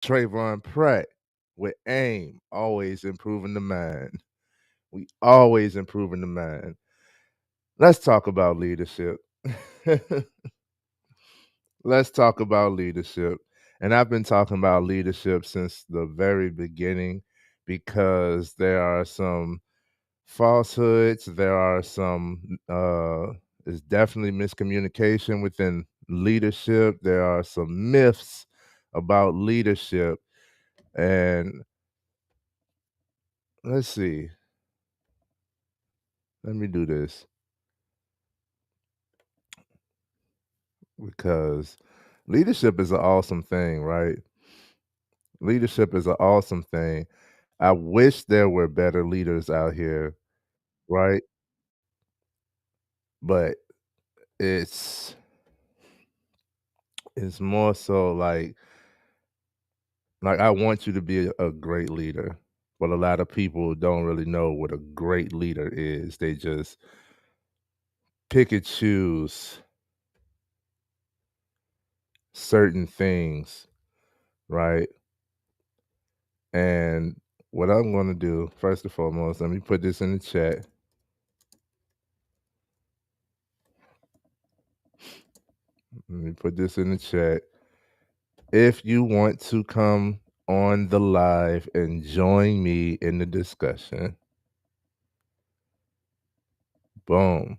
Trayvon Pratt with AIM, always improving the mind. We always improving the mind. Let's talk about leadership. Let's talk about leadership. And I've been talking about leadership since the very beginning because there are some falsehoods, there are some there's definitely miscommunication within leadership. There are some myths about leadership. And let's see. Let me do this because leadership is an awesome thing, right? Leadership is an awesome thing. I wish there were better leaders out here, right? But it's it's more so like I want you to be a great leader, but a lot of people don't really know what a great leader is. They just pick and choose certain things, right? And what I'm going to do, first and foremost, let me put this in the chat. Let me put this in the chat. If you want to come on the live and join me in the discussion, boom.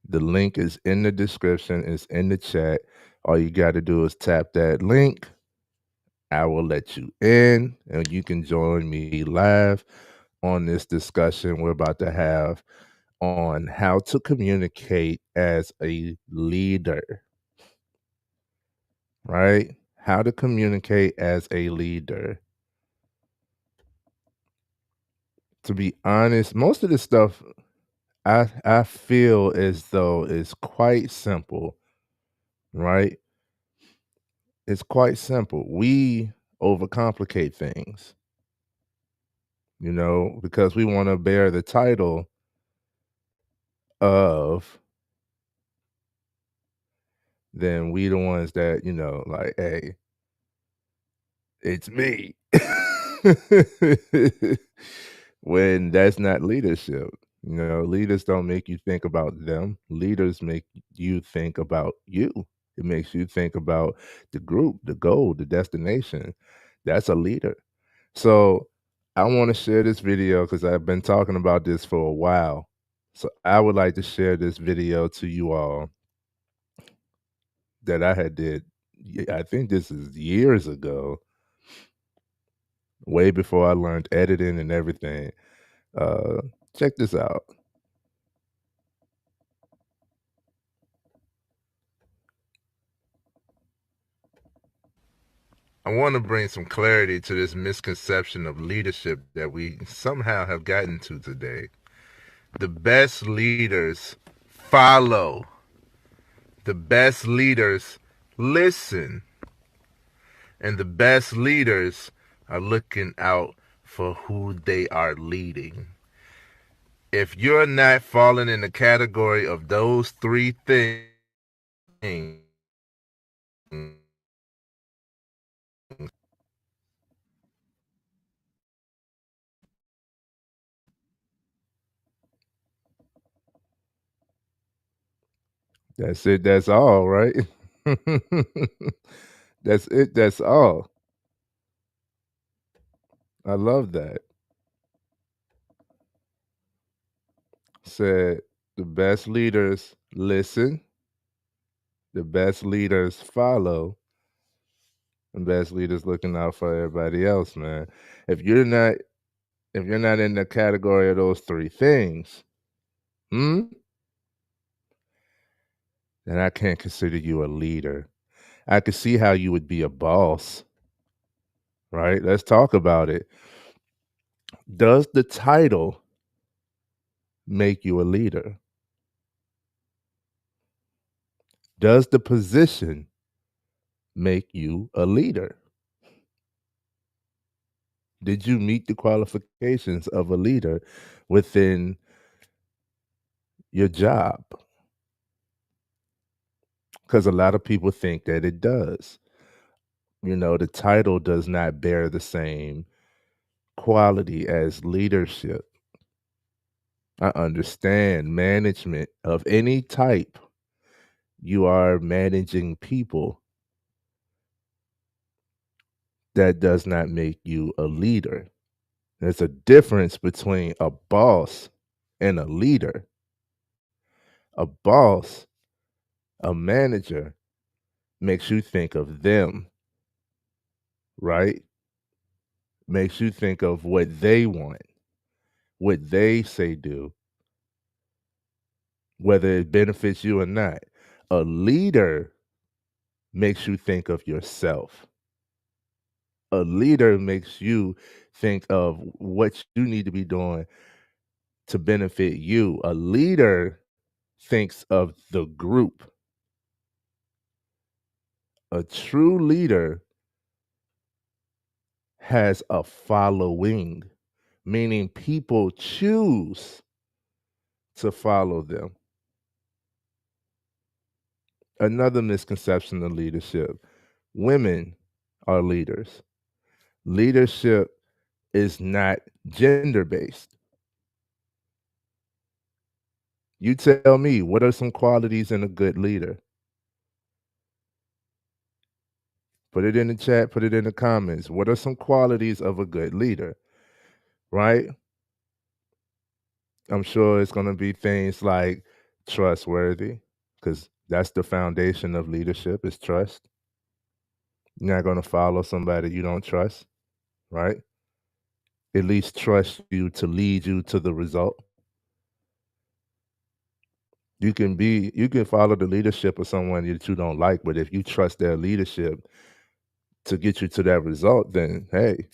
The link is in the description, it's in the chat. All you got to do is tap that link. I will let you in and you can join me live on this discussion we're about to have on how to communicate as a leader, right? How to communicate as a leader. To be honest, most of this stuff I feel as though is quite simple, right? It's quite simple. We overcomplicate things, because we want to bear the title of, then we the ones that, like, hey, it's me. When that's not leadership. Leaders don't make you think about them. Leaders make you think about you. It makes you think about the group, the goal, the destination. That's a leader. So I want to share this video because I've been talking about this for a while. So I would like to share this video to you all that I had did. I think this is years ago, way before I learned editing and everything. Uh, Check this out. I want to bring some clarity to this misconception of leadership that we somehow have gotten to today. The best leaders follow. The best leaders listen. And the best leaders are looking out for who they are leading. If you're not falling in the category of those three things, that's it. That's all, right? That's it. That's all. I love that. Said the best leaders listen, the best leaders follow, and best leaders looking out for everybody else, man. If you're not if you're not in the category of those three things, hmm, then I can't consider you a leader. I could see how you would be a boss, right? Let's talk about it. Does the title make you a leader? Does the position make you a leader? Did you meet the qualifications of a leader within your job? Because a lot of people think that it does. The title does not bear the same quality as leadership. I understand management of any type. You are managing people. That does not make you a leader. There's a difference between a boss and a leader. A boss, a manager, makes you think of them, right? Makes you think of what they want, what they say do, whether it benefits you or not. A leader makes you think of yourself. A leader makes you think of what you need to be doing to benefit you. A leader thinks of the group. A true leader has a following, meaning people choose to follow them. Another misconception of leadership: women are leaders. Leadership is not gender based. You tell me, what are some qualities in a good leader? Put it in the chat, put it in the comments. What are some qualities of a good leader? Right? I'm sure it's going to be things like trustworthy, because that's the foundation of leadership is trust. You're not going to follow somebody you don't trust, right? At least trust you to lead you to the result. You can follow the leadership of someone that you don't like, but if you trust their leadership to get you to that result, then hey,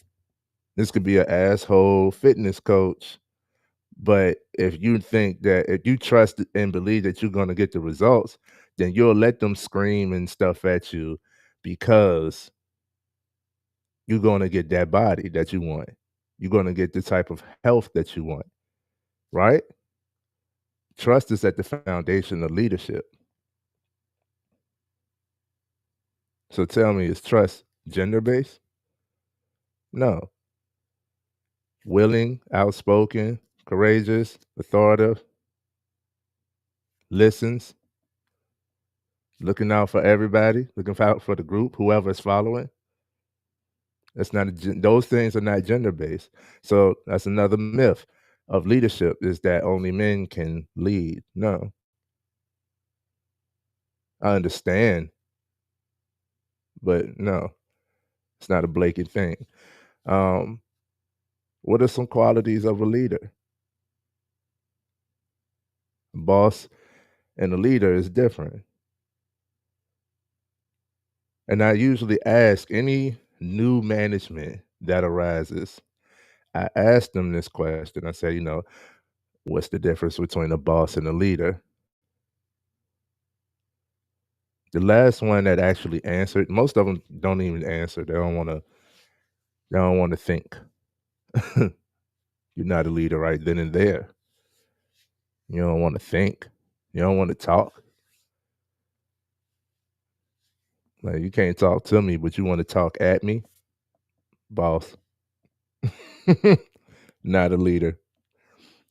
this could be an asshole fitness coach. But if you trust and believe that you're going to get the results, then you'll let them scream and stuff at you because you're going to get that body that you want. You're going to get the type of health that you want, right? Trust is at the foundation of leadership. So tell me, is trust gender based? No. Willing, outspoken, courageous, authoritative, listens, looking out for everybody, looking out for the group, whoever is following. That's not those things are not gender based. So that's another myth of leadership, is that only men can lead. No, I understand, but no, it's not a blatant thing. Um, what are some qualities of a leader? A boss and a leader is different. And I usually ask any new management that arises, I ask them this question. I say, what's the difference between a boss and a leader? The last one that actually answered, most of them don't even answer. They don't want to think. You're not a leader right then and there. You don't want to think. You don't want to talk. Like, you can't talk to me, but you want to talk at me, boss. Not a leader.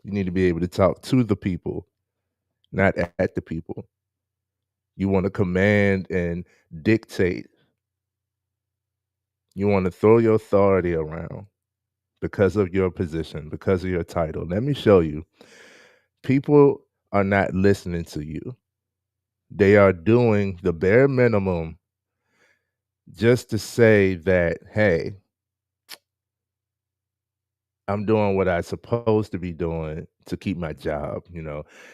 You need to be able to talk to the people, not at the people. You want to command and dictate. You want to throw your authority around because of your position, because of your title. Let me show you. People are not listening to you. They are doing the bare minimum just to say that, hey, I'm doing what I'm supposed to be doing to keep my job.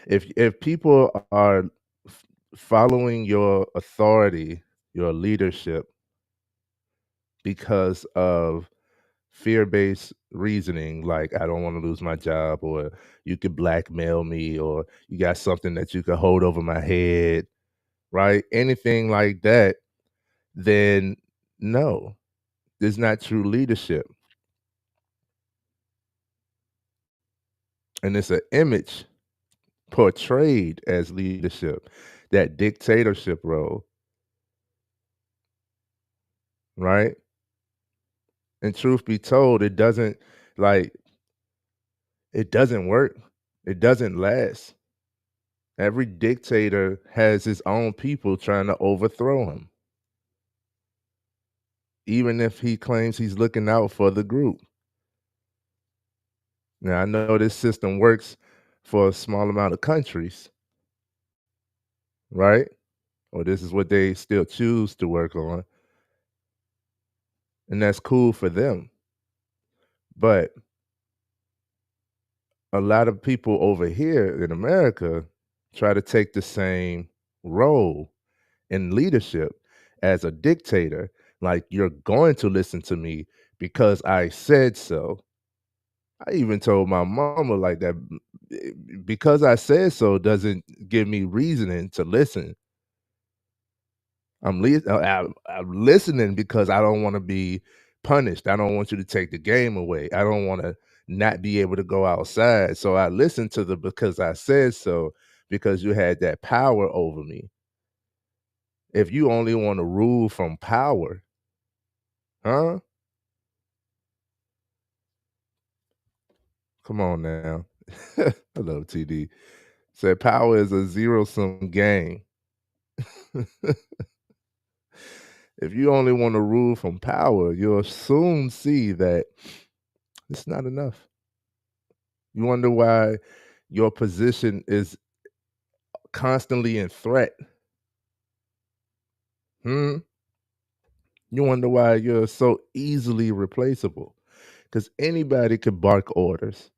If people are following your authority, your leadership, because of fear-based reasoning, like I don't want to lose my job, or you could blackmail me, or you got something that you could hold over my head, right? Anything like that, then no, it's not true leadership. And it's an image portrayed as leadership, that dictatorship role, right? And truth be told, like it doesn't work. It doesn't last. Every dictator has his own people trying to overthrow him, even if he claims he's looking out for the group. Now, I know this system works for a small amount of countries, right? Or this is what they still choose to work on, and that's cool for them. But a lot of people over here in America try to take the same role in leadership as a dictator. Like, you're going to listen to me because I said so. I even told my mama like that, because I said so doesn't give me reasoning to listen. I'm listening because I don't wanna be punished. I don't want you to take the game away. I don't wanna not be able to go outside. So I listened to the "because I said so," because you had that power over me. If you only wanna rule from power, huh? Come on now. I love TD. Said power is a zero-sum game. If you only wanna rule from power, you'll soon see that it's not enough. You wonder why your position is constantly in threat. Hmm? You wonder why you're so easily replaceable. Because anybody could bark orders.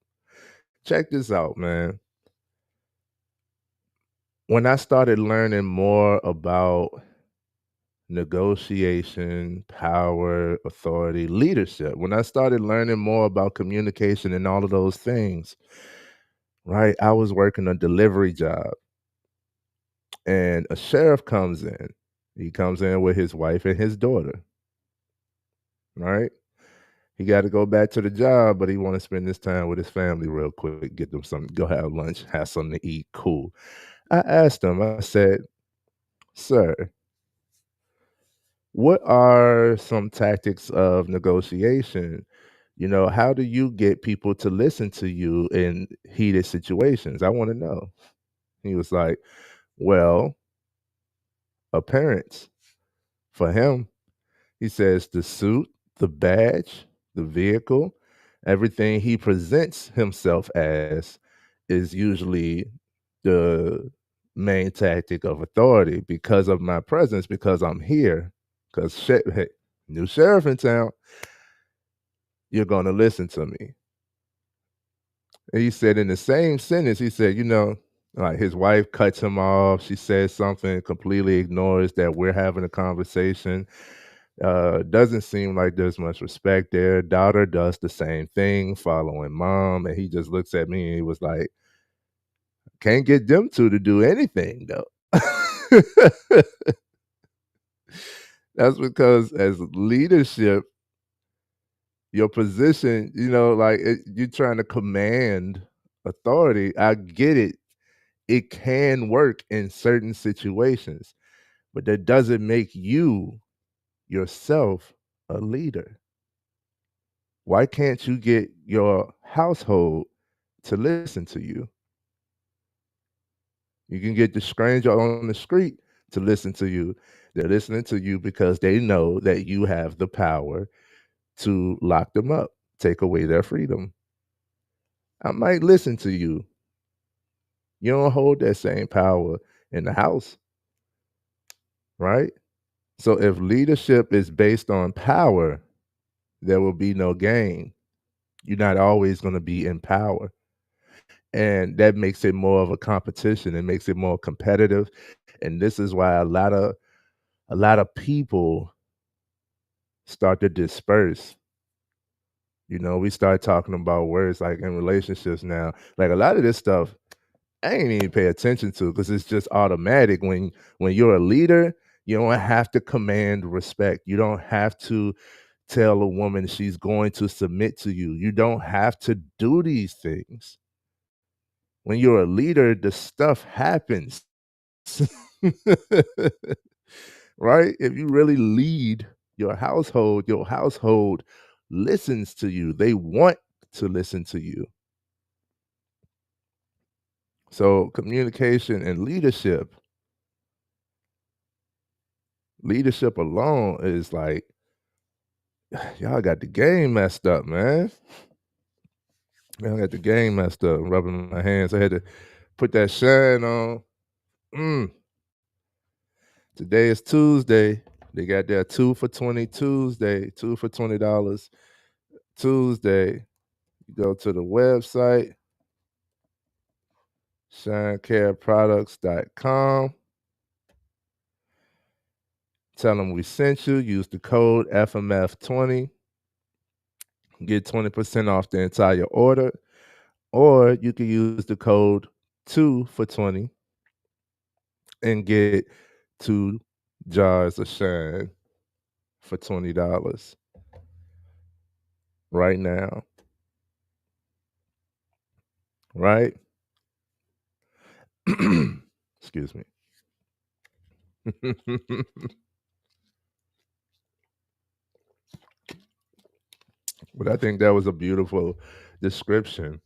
Check this out, man. When I started learning more about negotiation, power, authority, leadership, when I started learning more about communication and all of those things, right? I was working a delivery job and a sheriff comes in. He comes in with his wife and his daughter, right? He got to go back to the job, but he want to spend this time with his family real quick, get them something, go have lunch, have something to eat. Cool. I asked him, I said, "Sir, what are some tactics of negotiation? You know, how do you get people to listen to you in heated situations? I want to know." He was like, "Well, appearance for him." He says the suit, the badge, the vehicle, everything he presents himself as is usually the main tactic of authority because of my presence, because I'm here, because hey, new sheriff in town, you're going to listen to me. And he said in the same sentence, he said, like his wife cuts him off. She says something, completely ignores that we're having a conversation. Doesn't seem like there's much respect there. Daughter does the same thing, following mom, and he just looks at me and he was like, "Can't get them two to do anything though." That's because as leadership, your position, like you're trying to command authority. I get it. It can work in certain situations, but that doesn't make you yourself a leader. Why can't you get your household to listen to you? You can get the stranger on the street to listen to you. They're listening to you because they know that you have the power to lock them up, take away their freedom. I might listen to you. You don't hold that same power in the house, right? So if leadership is based on power, there will be no gain. You're not always going to be in power. And that makes it more of a competition. It makes it more competitive. And this is why a lot of people start to disperse. We start talking about words like in relationships now. Like a lot of this stuff I ain't even pay attention to because it's just automatic. When you're a leader, you don't have to command respect. You don't have to tell a woman she's going to submit to you. You don't have to do these things. When you're a leader, the stuff happens. Right? If you really lead your household listens to you. They want to listen to you. So communication and leadership alone is like, y'all got the game messed up, man. Y'all got the game messed up. I'm rubbing my hands. I had to put that shine on. Mm. Today is Tuesday. They got that 2 for $20 Tuesday, 2 for $20 Tuesday. You go to the website, shinecareproducts.com. Tell them we sent you. Use the code FMF20. Get 20% off the entire order. Or you can use the code 2 for $20 and get 2 jars of shine for $20 right now. Right? Excuse me. But I think that was a beautiful description.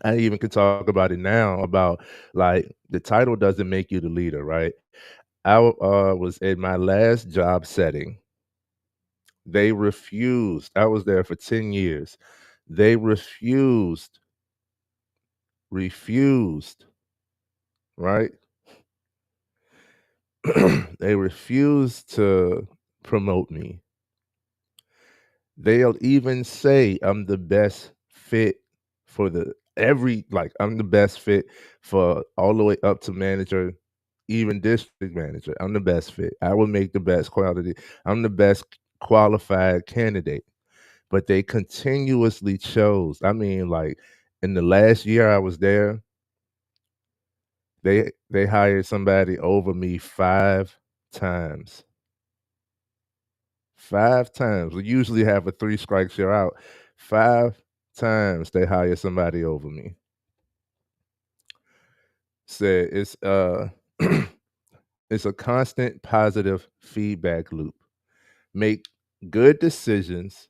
I even could talk about it now about like the title doesn't make you the leader, right? I was in my last job setting. They refused. I was there for 10 years. They refused, right? They refused to promote me. They'll even say I'm the best fit for I'm the best fit for all the way up to manager, even district manager. I'm the best fit. I will make the best quality. I'm the best qualified candidate. But they continuously chose. I mean, like in the last year I was there, they hired somebody over me 5 times. 5 times. We usually have a 3 strikes you're out. 5 times they hire somebody over me. Said it's a constant positive feedback loop. Make good decisions,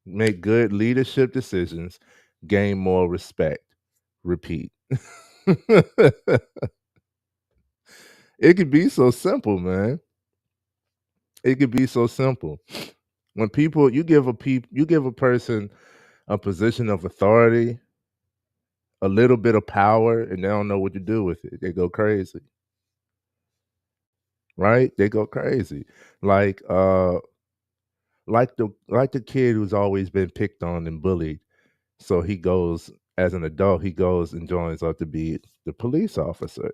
make good leadership decisions, gain more respect. Repeat. It could be so simple, man. It could be so simple. When people you give a person a position of authority, a little bit of power, and they don't know what to do with it. They go crazy. Right? They go crazy. Like like the kid who's always been picked on and bullied. So he goes as an adult, he goes and joins up to be the police officer.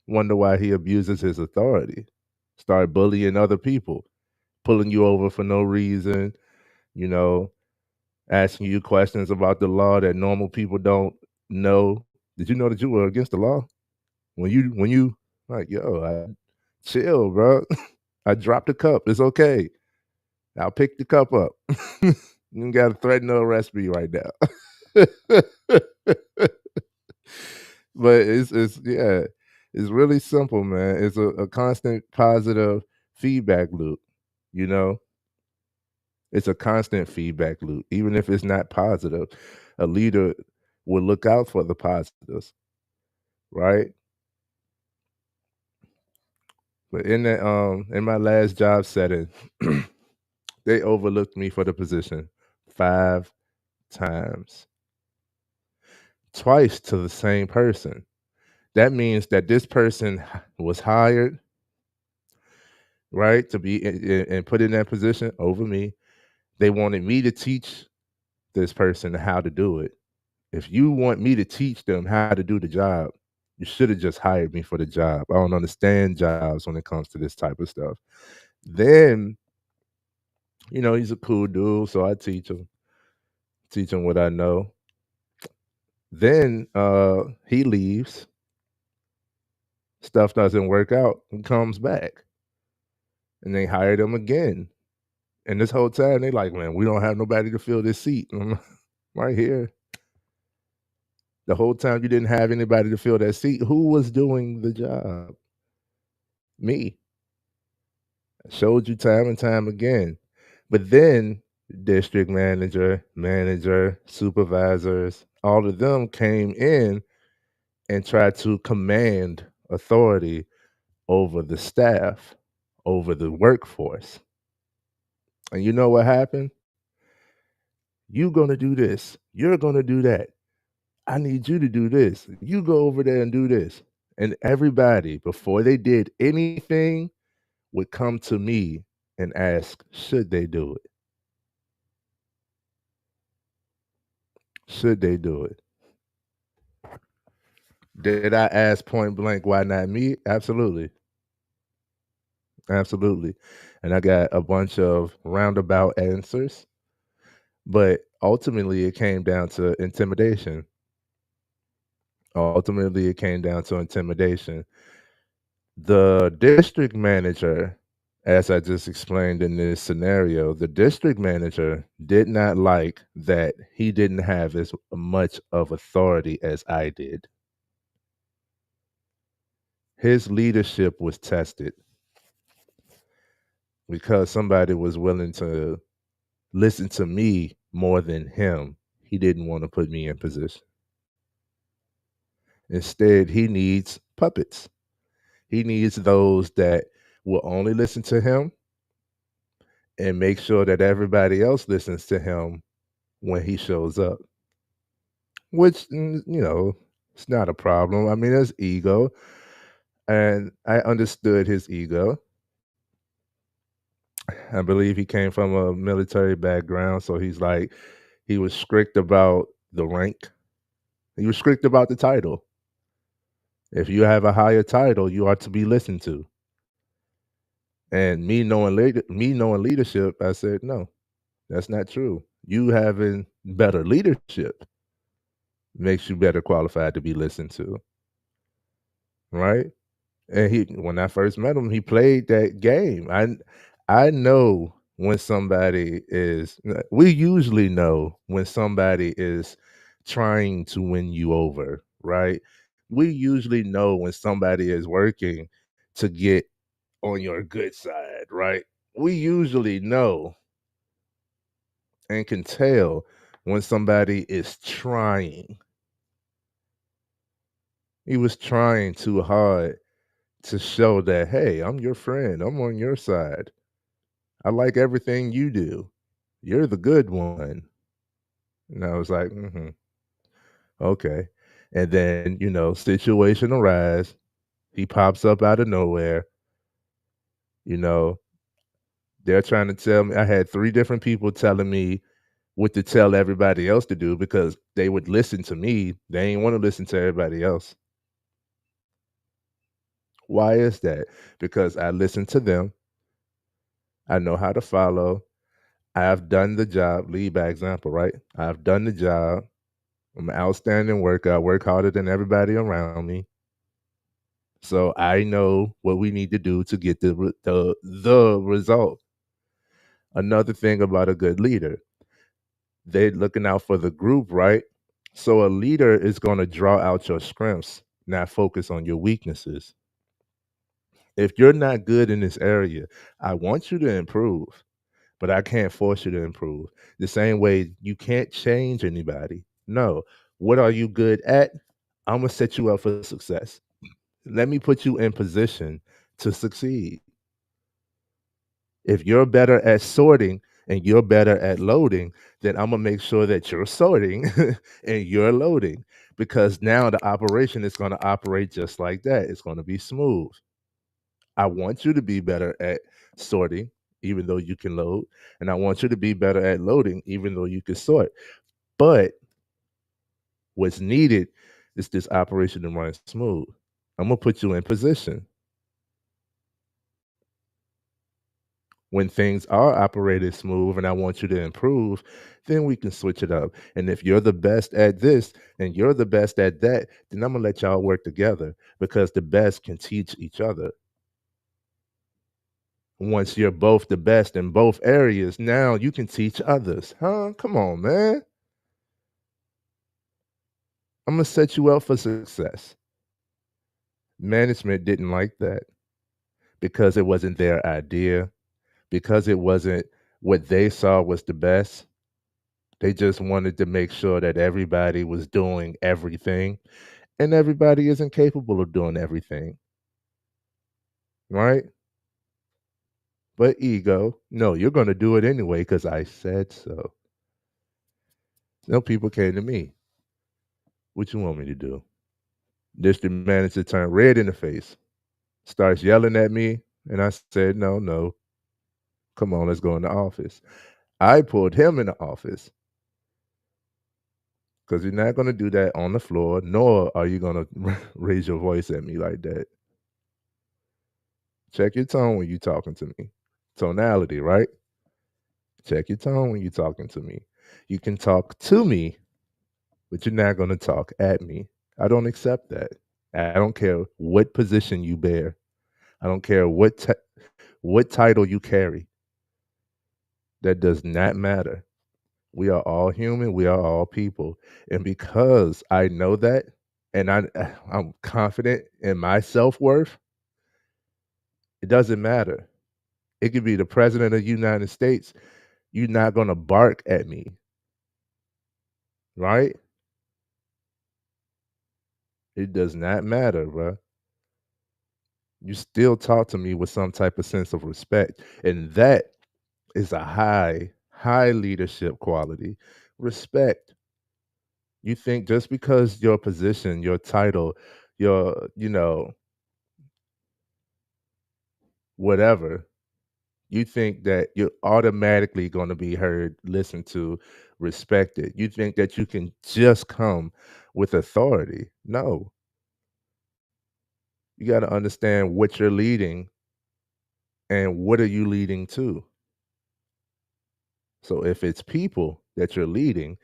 Wonder why he abuses his authority. Start bullying other people, pulling you over for no reason, you know, asking you questions about the law that normal people don't know. Did you know that you were against the law? When you like, yo, chill, bro. I dropped the cup. It's okay. I'll pick the cup up. You got to threaten to arrest me right now. But it's yeah, it's really simple, man. It's a constant positive feedback loop. You know, it's a constant feedback loop. Even if it's not positive, a leader will look out for the positives, right? But in my last job setting, they overlooked me for the position 5 times, twice to the same person. That means that this person was hired, right, to be and put in that position over me. They wanted me to teach this person how to do it. If you want me to teach them how to do the job, you should have just hired me for the job. I don't understand jobs when it comes to this type of stuff. Then, he's a cool dude, so I teach him what I know. Then he leaves, stuff doesn't work out, and comes back. And they hired him again. And this whole time they like, man, we don't have nobody to fill this seat. And I'm right here. The whole time you didn't have anybody to fill that seat. Who was doing the job? Me. I showed you time and time again. But then district manager, supervisors, all of them came in and tried to command authority over the staff, over the workforce. And you know what happened? You gonna do this. You're gonna do that. I need you to do this. You go over there and do this. And everybody, before they did anything, would come to me and ask, should they do it? Should they do it? Did I ask point blank, why not me? Absolutely. Absolutely. And I got a bunch of roundabout answers, but ultimately it came down to intimidation. Ultimately, it came down to intimidation. The district manager, as I just explained in this scenario, the district manager did not like that he didn't have as much of authority as I did. His leadership was tested because somebody was willing to listen to me more than him. He didn't want to put me in position. Instead, he needs puppets. He needs those that will only listen to him and make sure that everybody else listens to him when he shows up, which, it's not a problem. I mean, there's ego, and I understood his ego. I believe he came from a military background, so he was strict about the rank. He was strict about the title. If you have a higher title, you are to be listened to. And me knowing leadership, I said, no, that's not true. You having better leadership makes you better qualified to be listened to, right? And when I first met him, he played that game. I know when somebody is. We usually know when somebody is trying to win you over, right? We usually know when somebody is working to get on your good side, right? We usually know and can tell when somebody is trying. He was trying too hard to show that, hey, I'm your friend. I'm on your side. I like everything you do. You're the good one. And I was like, okay. And then, situation arise. He pops up out of nowhere. You know, they're trying to tell me. I had three different people telling me what to tell everybody else to do because they would listen to me. They ain't want to listen to everybody else. Why is that? Because I listen to them. I know how to follow. I've done the job. Lead by example, right? I've done the job. I'm an outstanding worker. I work harder than everybody around me. So I know what we need to do to get the result. Another thing about a good leader, they're looking out for the group, right? So a leader is going to draw out your strengths, not focus on your weaknesses. If you're not good in this area, I want you to improve, but I can't force you to improve. The same way you can't change anybody. No. What are you good at? I'm going to set you up for success. Let me put you in position to succeed. If you're better at sorting and you're better at loading, then I'm going to make sure that you're sorting and you're loading because now the operation is going to operate just like that. It's going to be smooth. I want you to be better at sorting, even though you can load, and I want you to be better at loading, even though you can sort. But what's needed is this operation to run smooth. I'm gonna put you in position. When things are operated smooth and I want you to improve, then we can switch it up. And if you're the best at this and you're the best at that, then I'm gonna let y'all work together because the best can teach each other. Once you're both the best in both areas, now you can teach others. Huh? Come on, man. I'm going to set you up for success. Management didn't like that. because it wasn't their idea, because it wasn't what they saw was the best. They just wanted to make sure that everybody was doing everything, and everybody isn't capable of doing everything, right? But ego, no, you're going to do it anyway because I said so. No, people came to me. What you want me to do? District manager turned red in the face, starts yelling at me, and I said, no, no, come on, let's go in the office. I pulled him in the office because you're not going to do that on the floor, nor are you going to raise your voice at me like that. Check your tone when you're talking to me. Tonality, right? Check your tone when you're talking to me. You can talk to me, but you're not going to talk at me. I don't accept that. I don't care what position you bear. I don't care what title you carry. That does not matter. We are all human. We are all people. And because I know that, and I'm confident in my self worth, it doesn't matter. It could be the president of the United States. You're not going to bark at me, right? It does not matter, bro. You still talk to me with some type of sense of respect. And that is a high leadership quality. Respect. You think just because your position, your title, your, whatever, you think that you're automatically going to be heard, listened to, respected. You think that you can just come with authority. No, you got to understand what you're leading and what are you leading to. So if it's people that you're leading,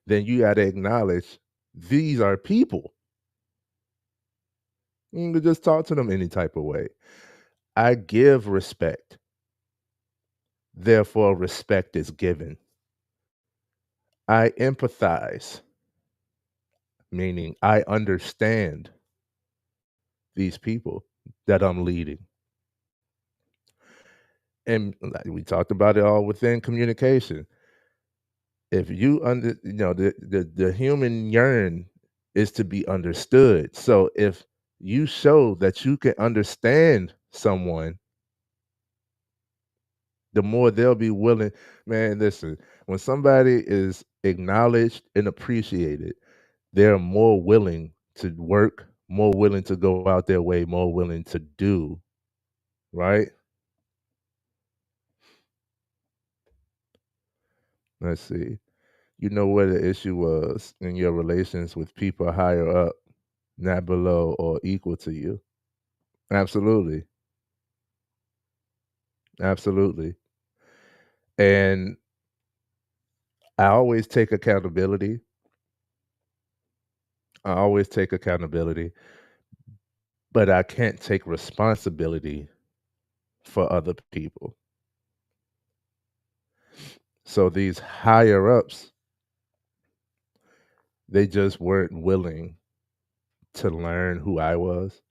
then you got to acknowledge these are people. You can just talk to them any type of way. I give respect. Therefore, respect is given. I empathize, meaning I understand these people that I'm leading. And like we talked about it all within communication. If you the human yearn is to be understood. So if you show that you can understand someone, the more they'll be willing. Man, listen, when somebody is acknowledged and appreciated, they're more willing to work, more willing to go out their way, more willing to do, right? Let's see. You know where the issue was in your relations with people higher up, not below or equal to you. Absolutely. Absolutely. And I always take accountability. I always take accountability, but I can't take responsibility for other people. So these higher ups, they just weren't willing to learn who I was.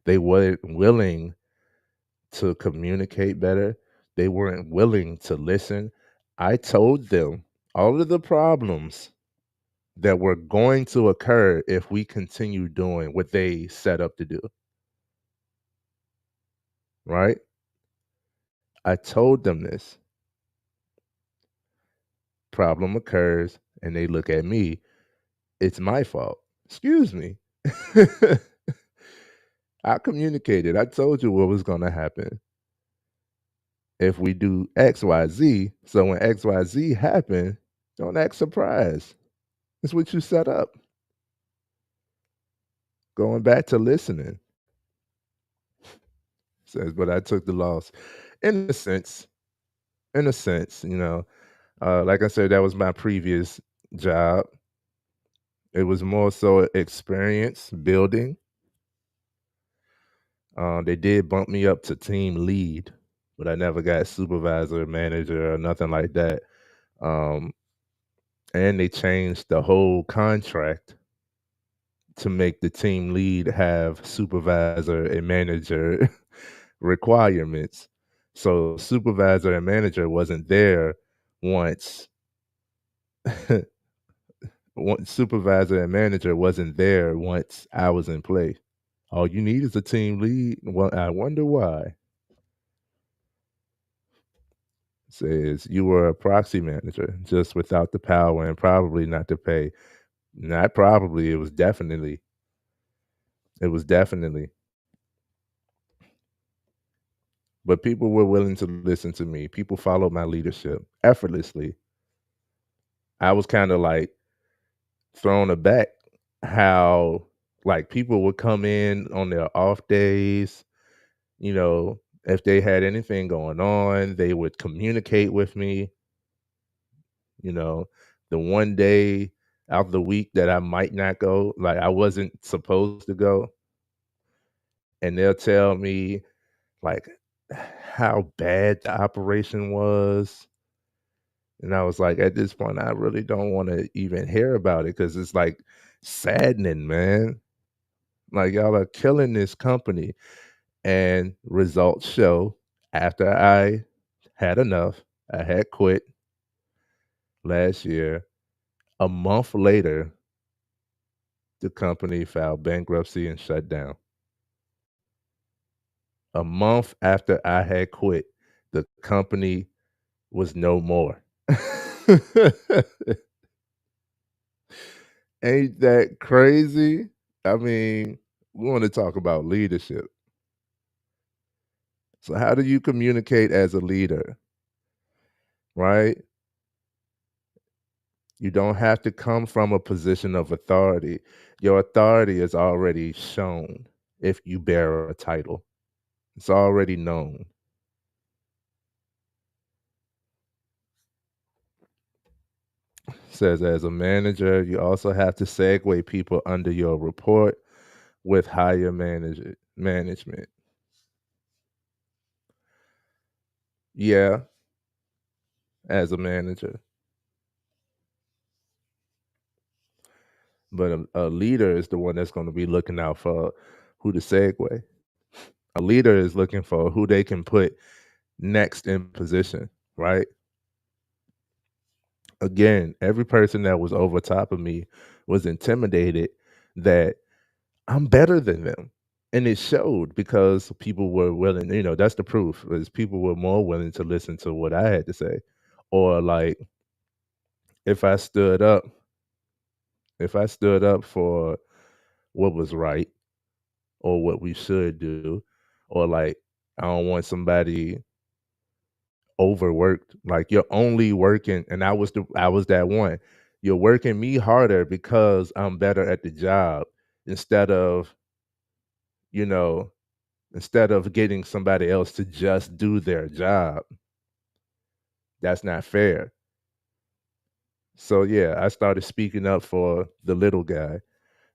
They weren't willing to communicate better. They weren't willing to listen. I told them all of the problems that were going to occur if we continue doing what they set up to do, right? I told them this problem occurs and they look at me, it's my fault. Excuse me. I communicated. I told you what was going to happen if we do XYZ. So when XYZ happen, don't act surprised. It's what you set up. Going back to listening. Says, but I took the loss. In a sense, in a sense, like I said, that was my previous job. It was more so experience building. They did bump me up to team lead, but I never got supervisor, manager, or nothing like that. Um, and they changed the whole contract to make the team lead have supervisor and manager requirements. So supervisor and manager wasn't there once once supervisor and manager wasn't there once I was in play. All you need is a team lead. Well, I wonder why. Says you were a proxy manager, just without the power and probably not the pay. Not probably, it was definitely. It was definitely. But people were willing to listen to me. People followed my leadership effortlessly. I was kind of like thrown aback how like people would come in on their off days, you know, if they had anything going on, they would communicate with me, you know, the one day out of the week that I might not go, like I wasn't supposed to go, and they'll tell me like how bad the operation was. And I was like, at this point, I really don't want to even hear about it because it's like saddening, man. Like y'all are killing this company. And results show after I had enough, I had quit last year. A month later, the company filed bankruptcy and shut down. A month after I had quit, the company was no more. Ain't that crazy? I mean, we want to talk about leadership. So, how do you communicate as a leader, right? You don't have to come from a position of authority. Your authority is already shown if you bear a title, it's already known. Says, as a manager, you also have to segue people under your report with higher management. Yeah, as a manager. But a leader is the one that's going to be looking out for who to segue. A leader is looking for who they can put next in position, right? Again, every person that was over top of me was intimidated that I'm better than them. And it showed because people were willing, that's the proof is people were more willing to listen to what I had to say. Or like if I stood up, if I stood up for what was right or what we should do, or like I don't want somebody overworked. Like you're only working, and I was that one. You're working me harder because I'm better at the job instead of, you know, instead of getting somebody else to just do their job. That's not fair. So yeah, I started speaking up for the little guy,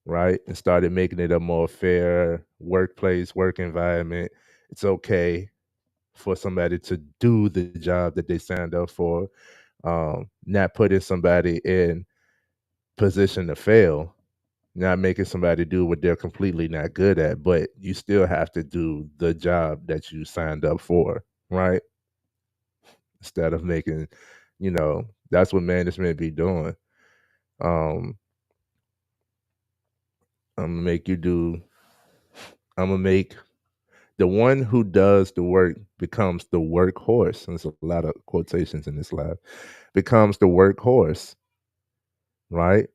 right? And started making it a more fair workplace, work environment. It's okay for somebody to do the job that they signed up for, not putting somebody in position to fail, not making somebody do what they're completely not good at, but you still have to do the job that you signed up for, right? Instead of making, that's what management be doing. Um, I'm gonna make you do, I'm gonna make the one who does the work becomes the workhorse. There's a lot of quotations in this live. Becomes the workhorse, right?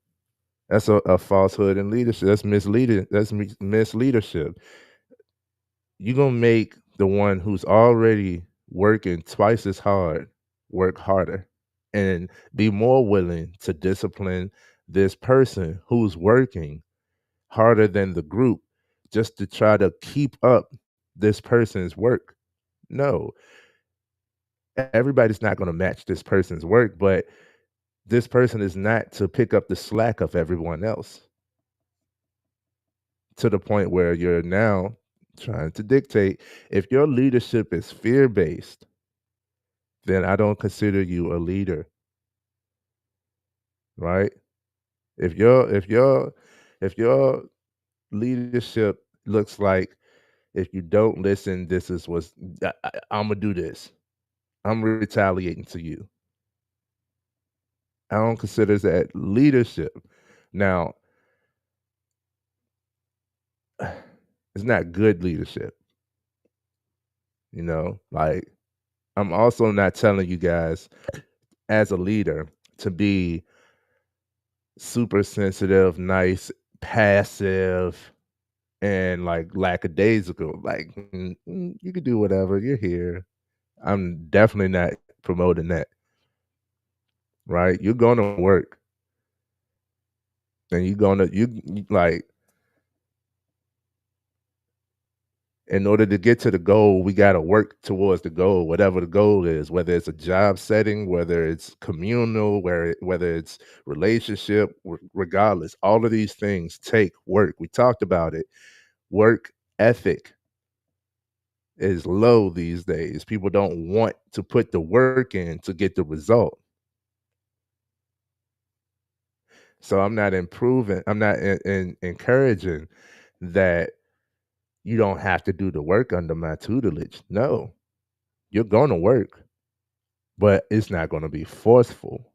That's a falsehood in leadership. That's misleading. That's misleadership. You're gonna make the one who's already working twice as hard work harder and be more willing to discipline this person who's working harder than the group just to try to keep up this person's work. No, everybody's not going to match this person's work, but this person is not to pick up the slack of everyone else to the point where you're now trying to dictate. If your leadership is fear based, then I don't consider you a leader, right? If your leadership looks like If you don't listen, this is what's I'm gonna do this. I'm retaliating to you. I don't consider that leadership. Now, it's not good leadership, like I'm also not telling you guys as a leader to be super sensitive, nice, passive, and like lackadaisical. Like you can do whatever. You're here. I'm definitely not promoting that. Right? You're going to work, and like in order to get to the goal, we got to work towards the goal, whatever the goal is, whether it's a job setting, whether it's communal, whether it's relationship, regardless. All of these things take work. We talked about it. Work ethic is low these days. People don't want to put the work in to get the result. So I'm not encouraging that you don't have to do the work under my tutelage. No, you're going to work, but it's not going to be forceful.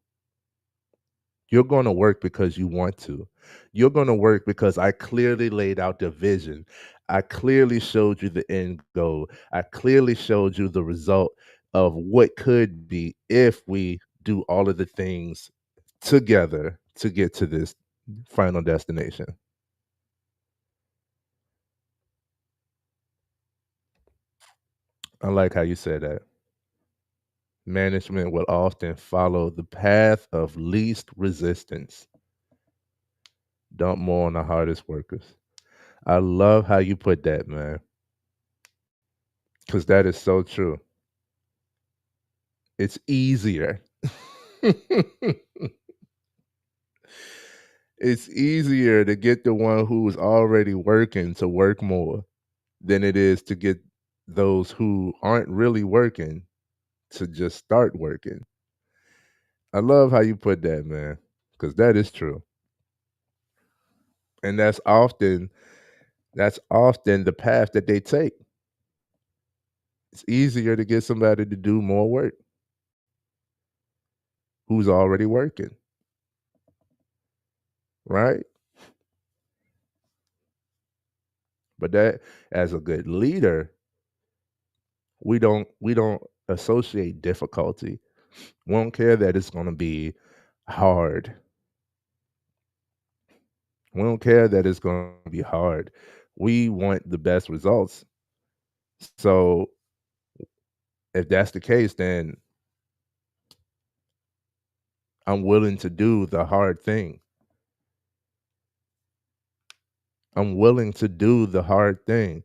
You're going to work because you want to. You're going to work because I clearly laid out the vision. I clearly showed you the end goal. I clearly showed you the result of what could be if we do all of the things together to get to this final destination. I like how you said that. Management will often follow the path of least resistance. Dump more on the hardest workers. I love how you put that, man, because that is so true. It's easier. It's easier to get the one who's already working to work more than it is to get those who aren't really working to just start working. I love how you put that, man, because that is true. And that's often the path that they take. It's easier to get somebody to do more work who's already working, right? But that as a good leader, we don't associate difficulty. We don't care that it's going to be hard. We don't care that it's going to be hard. We want the best results. So if that's the case, then I'm willing to do the hard thing. I'm willing to do the hard thing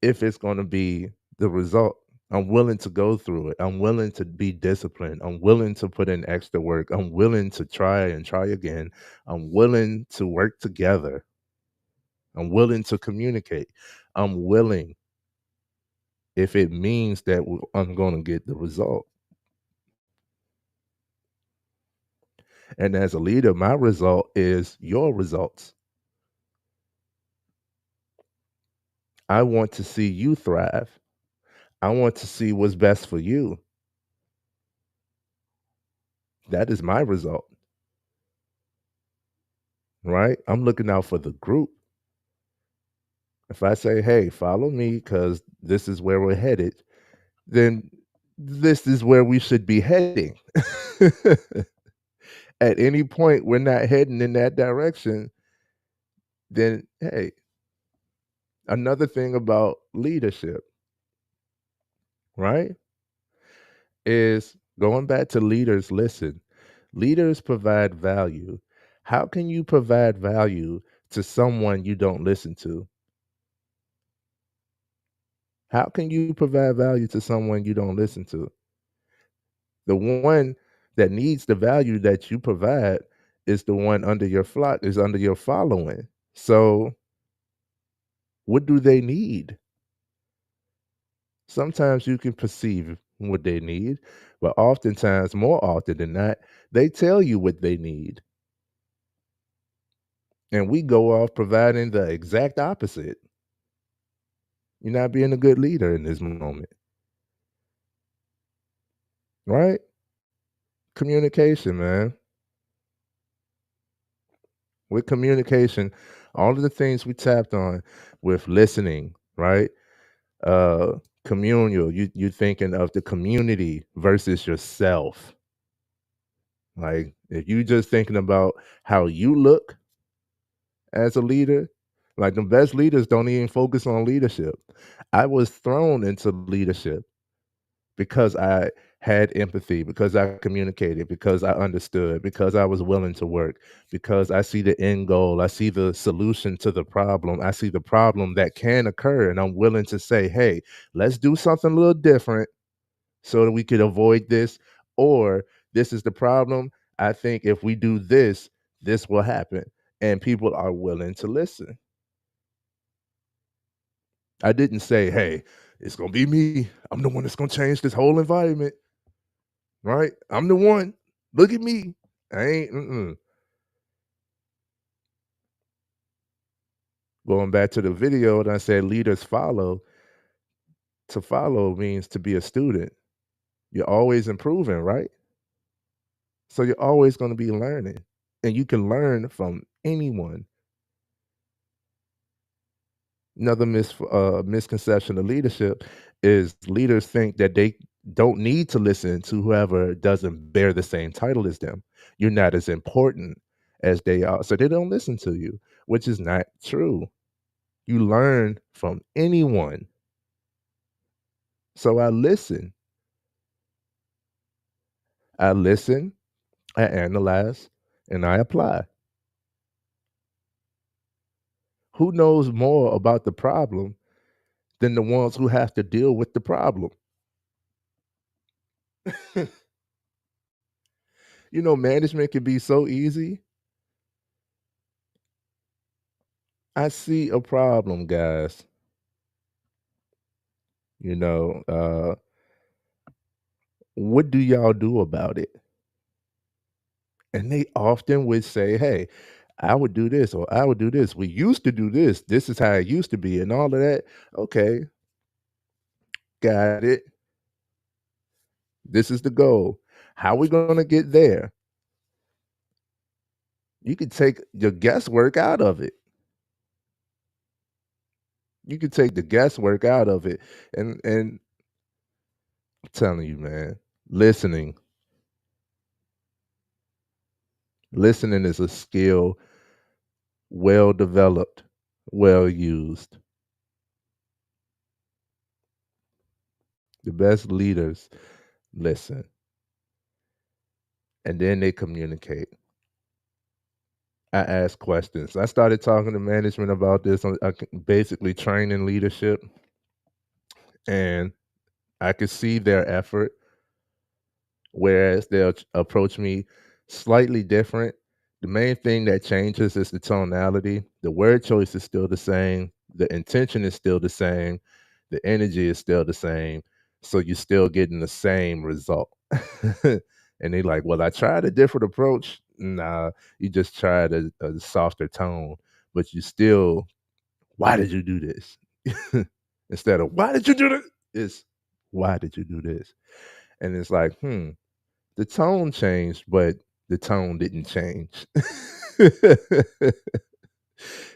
if it's going to be the result. I'm willing to go through it. I'm willing to be disciplined. I'm willing to put in extra work. I'm willing to try and try again. I'm willing to work together. I'm willing to communicate. I'm willing if it means that I'm going to get the result. And as a leader, my result is your results. I want to see you thrive. I want to see what's best for you. That is my result, right? I'm looking out for the group. If I say, hey, follow me because this is where we're headed, then this is where we should be heading. At any point, we're not heading in that direction, then hey, another thing about leadership, right, is going back to leaders. Listen, leaders provide value. How can you provide value to someone you don't listen to? How can you provide value to someone you don't listen to? The one that needs the value that you provide is the one under your flock, is under your following. So, what do they need? Sometimes you can perceive what they need, but oftentimes, more often than not, they tell you what they need. And we go off providing the exact opposite. You're not being a good leader in this moment, right? Communication, man. With communication, all of the things we tapped on with listening, right? Uh Communal, you thinking of the community versus yourself. Like if you just thinking about how you look as a leader, like the best leaders don't even focus on leadership. I was thrown into leadership because I had empathy, because I communicated, because I understood, because I was willing to work, because I see the end goal, I see the solution to the problem, I see the problem that can occur, and I'm willing to say, hey, let's do something a little different so that we could avoid this, or this is the problem. I think if we do this, this will happen. And people are willing to listen. I didn't say, hey, it's going to be me. I'm the one that's going to change this whole environment. Right? I'm the one. Look at me. I ain't. Going back to the video, and I said leaders follow. To follow means to be a student. You're always improving, right? So you're always going to be learning, and you can learn from anyone. Another misconception of leadership is leaders think that they don't need to listen to whoever doesn't bear the same title as them. You're not as important as they are, so they don't listen to you, which is not true. You learn from anyone. So I listen, I analyze, and I apply. Who knows more about the problem than the ones who have to deal with the problem? Management can be so easy. I see a problem, guys. You know, what do y'all do about it? And they often would say, hey, I would do this or I would do this. We used to do this. This is how it used to be, and all of that. Okay, got it. This is the goal. How we going to get there? You could take your guesswork out of it. You could take the guesswork out of it. And I'm telling you, man, listening. Listening is a skill well developed, well used. The best leaders listen and then they communicate. I ask questions. I started talking to management about this, basically training leadership, and I could see their effort, whereas they'll approach me slightly different. The main thing that changes is the tonality. The word choice is still the same. The intention is still the same. The energy is still the same. So you're still getting the same result. And they like, well, I tried a different approach. Nah, you just tried a softer tone, but you still, why did you do this? Instead of why did you do this? It's why did you do this? And it's like, the tone changed, but the tone didn't change.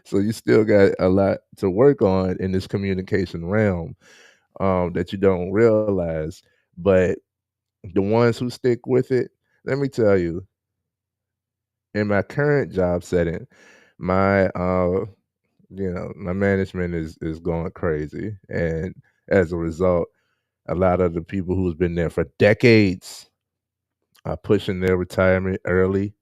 So you still got a lot to work on in this communication realm, that you don't realize. But the ones who stick with it, let me tell you, in my current job setting, my my management is going crazy, and as a result, a lot of the people who's been there for decades are pushing their retirement early,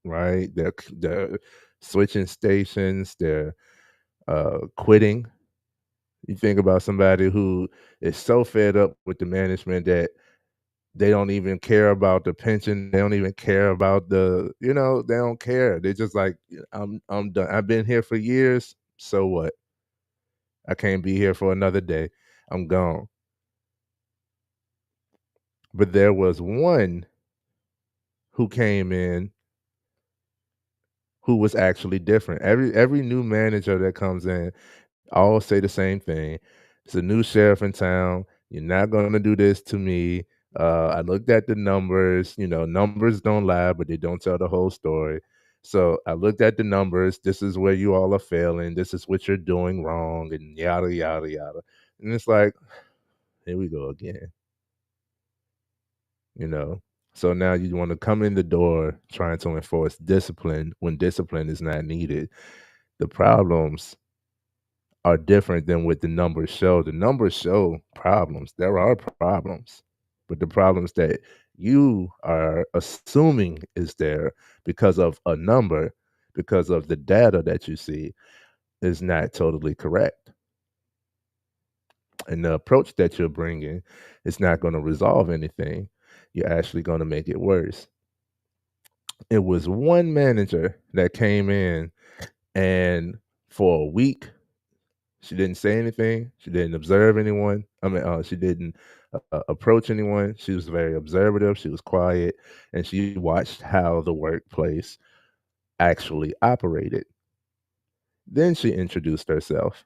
right? They're switching stations, they're quitting. You think about somebody who is so fed up with the management that they don't even care about the pension. They don't even care about they don't care. They're just like, I'm done. I've been here for years. So what? I can't be here for another day. I'm gone. But there was one who came in who was actually different. Every new manager that comes in all say the same thing. It's a new sheriff in town. You're not going to do this to me. I looked at the numbers. Numbers don't lie, but they don't tell the whole story. So I looked at the numbers. This is where you all are failing. This is what you're doing wrong, and yada, yada, yada. And it's like, here we go again, you know. So now you want to come in the door trying to enforce discipline when discipline is not needed. The problems are different than what the numbers show. The numbers show problems. There are problems, but the problems that you are assuming is there because of a number, because of the data that you see, is not totally correct. And the approach that you're bringing is not going to resolve anything. You're actually going to make it worse. It was one manager that came in, and for a week she didn't say anything. She didn't observe anyone. She didn't approach anyone. She was very observative. She was quiet, and she watched how the workplace actually operated. Then she introduced herself,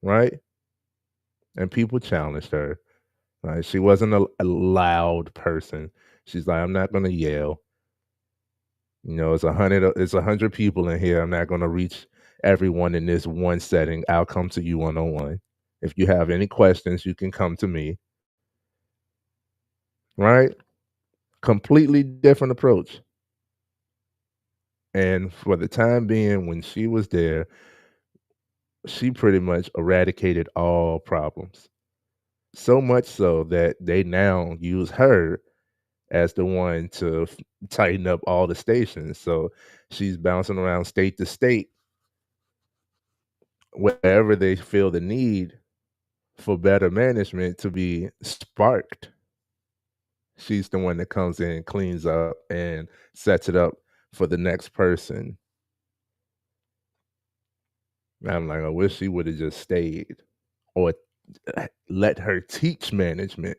right? And people challenged her. Right? She wasn't a loud person. She's like, I'm not going to yell. It's 100 people in here. I'm not going to reach everyone in this one setting. I'll come to you one on one. If you have any questions, you can come to me. Right? Completely different approach. And for the time being, when she was there, she pretty much eradicated all problems. So much so that they now use her as the one to tighten up all the stations. So she's bouncing around state to state wherever they feel the need for better management to be sparked. She's the one that comes in, cleans up, and sets it up for the next person. I'm like, I wish she would have just stayed or let her teach management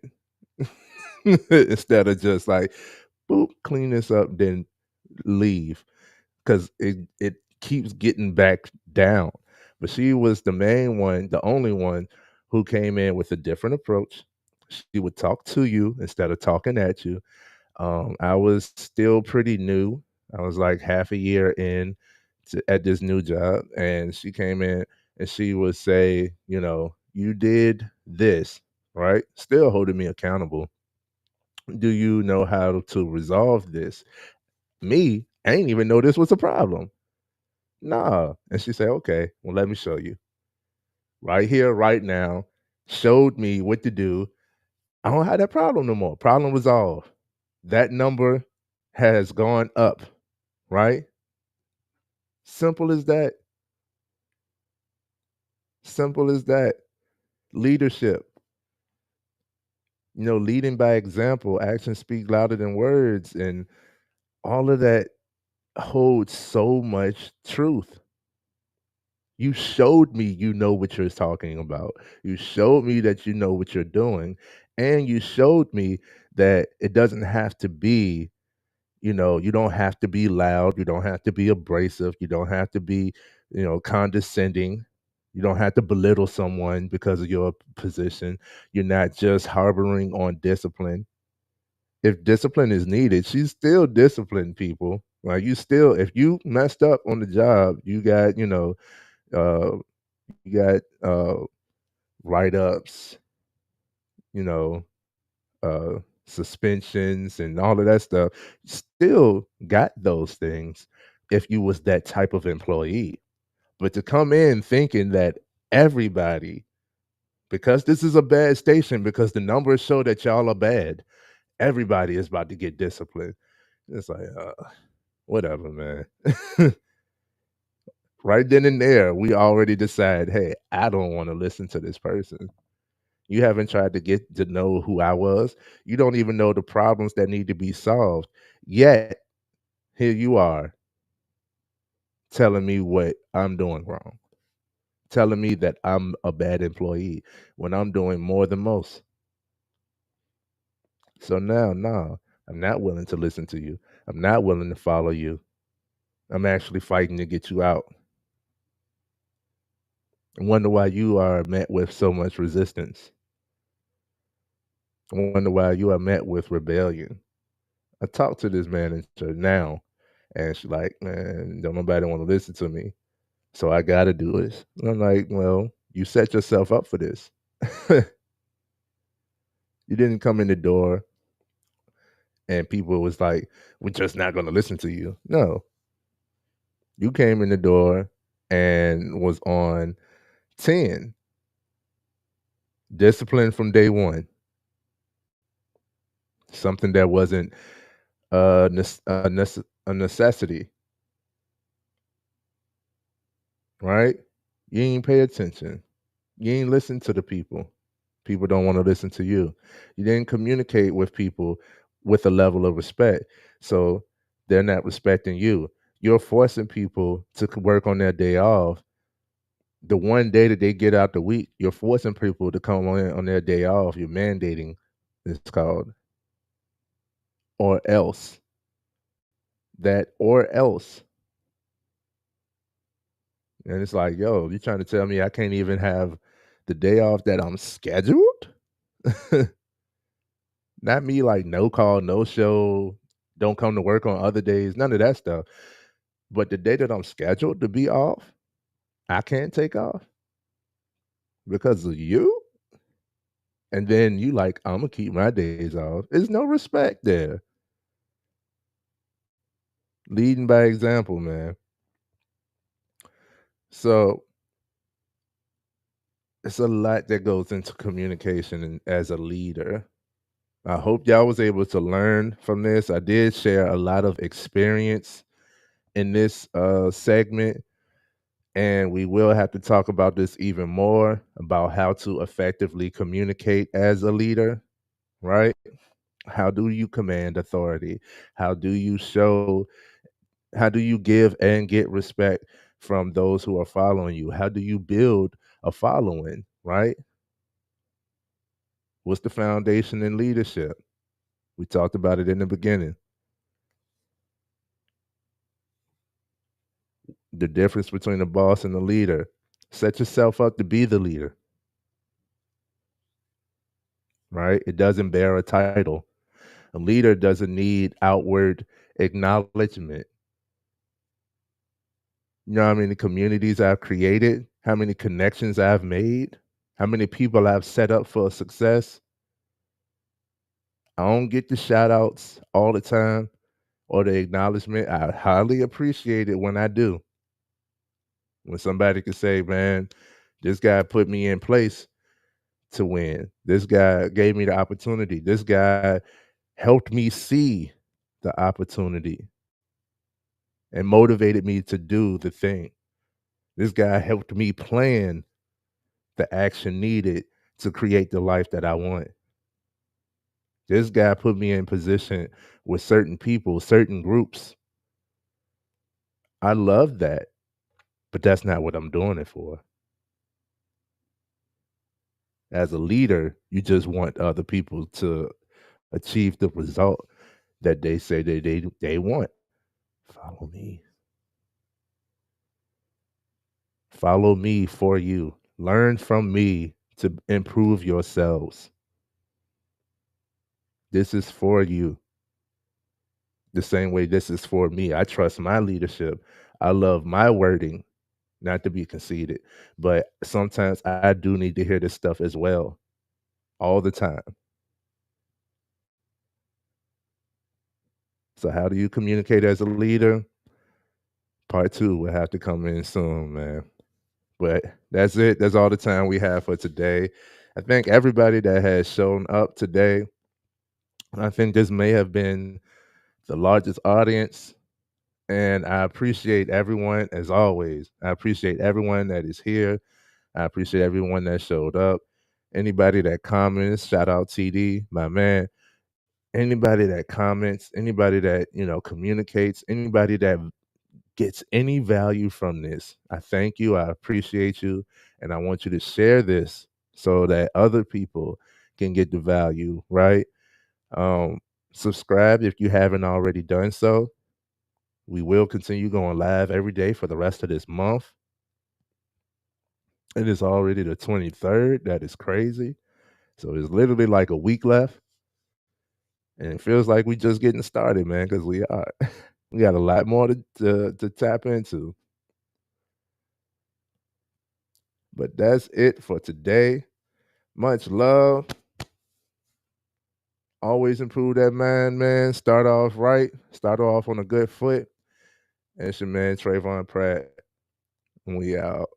instead of just like, boop, clean this up, then leave. Because it keeps getting back down. But she was the main one, the only one who came in with a different approach. She would talk to you instead of talking at you. I was still pretty new. I was like half a year in at this new job, and she came in and she would say, you did this, right? Still holding me accountable. Do you know how to resolve this? Me, I ain't even know this was a problem. Nah. And she said, okay, well, let me show you right here, right now. Showed me what to do. I don't have that problem no more. Problem resolved. That number has gone up, right? Simple as that. Simple as that. Leadership, leading by example, actions speak louder than words, and all of that holds so much truth. You showed me you know what you're talking about. You showed me that you know what you're doing. And you showed me that it doesn't have to be, you don't have to be loud. You don't have to be abrasive. You don't have to be, condescending. You don't have to belittle someone because of your position. You're not just harboring on discipline. If discipline is needed, she's still disciplined people. Like if you messed up on the job, uh, you got write ups, you know, uh, suspensions, and all of that stuff. Still got those things if you was that type of employee. But to come in thinking that everybody, because this is a bad station, because the numbers show that y'all are bad, everybody is about to get disciplined. It's like, whatever, man. Right then and there, we already decide, hey, I don't want to listen to this person. You haven't tried to get to know who I was. You don't even know the problems that need to be solved. Yet, here you are telling me what I'm doing wrong, telling me that I'm a bad employee when I'm doing more than most. So now, no, I'm not willing to listen to you. I'm not willing to follow you. I'm actually fighting to get you out. I wonder why you are met with so much resistance. I wonder why you are met with rebellion. I talked to this manager now, and she's like, "Man, don't nobody want to listen to me, so I got to do this." And I'm like, "Well, you set yourself up for this. You didn't come in the door and people was like, we're just not going to listen to you. No, you came in the door and was on 10, discipline from day one, something that wasn't a necessity, right? You ain't pay attention. You ain't listen to the people. People don't want to listen to you. You didn't communicate with people with a level of respect. So they're not respecting you. You're forcing people to work on their day off. The one day that they get out the week, you're forcing people to come on their day off. You're mandating, it's called, or else. That or else. And it's like, yo, you trying to tell me I can't even have the day off that I'm scheduled? Not me like no call, no show, don't come to work on other days, none of that stuff. But the day that I'm scheduled to be off, I can't take off because of you. And then you like, I'm gonna keep my days off. There's no respect there. Leading by example, man. So it's a lot that goes into communication and as a leader. I hope y'all was able to learn from this. I did share a lot of experience in this segment, and we will have to talk about this even more about how to effectively communicate as a leader, right? How do you command authority? How do you show, how do you give and get respect from those who are following you? How do you build a following, right? What's the foundation in leadership? We talked about it in the beginning. The difference between the boss and the leader. Set yourself up to be the leader, right? It doesn't bear a title. A leader doesn't need outward acknowledgement. You know how many communities I've created, how many connections I've made, how many people I've set up for success. I don't get the shout outs all the time or the acknowledgement. I highly appreciate it when I do. When somebody can say, man, this guy put me in place to win. This guy gave me the opportunity. This guy helped me see the opportunity and motivated me to do the thing. This guy helped me plan the action needed to create the life that I want. This guy put me in position with certain people, certain groups. I love that, but that's not what I'm doing it for. As a leader, you just want other people to achieve the result that they say that they want. Follow me. Follow me for you. Learn from me to improve yourselves. This is for you. The same way this is for me. I trust my leadership. I love my wording, not to be conceited, but sometimes I do need to hear this stuff as well, all the time. So, how do you communicate as a leader? Part two will have to come in soon, man. But that's it. That's all the time we have for today. I thank everybody that has shown up today. I think this may have been the largest audience. And I appreciate everyone, as always. I appreciate everyone that is here. I appreciate everyone that showed up. Anybody that comments, shout out TD, my man. Anybody that comments, anybody that, communicates, anybody that gets any value from this, I thank you. I appreciate you. And I want you to share this so that other people can get the value, right? Um, Subscribe if you haven't already done so. We will continue going live every day for the rest of this month. And it's already the 23rd. That is crazy. So it's literally like a week left. And it feels like we just getting started, man, because we are. We got a lot more to tap into. But that's it for today. Much love. Always improve that mind, man. Start off right. Start off on a good foot. And it's your man Trayvon Pratt. We out.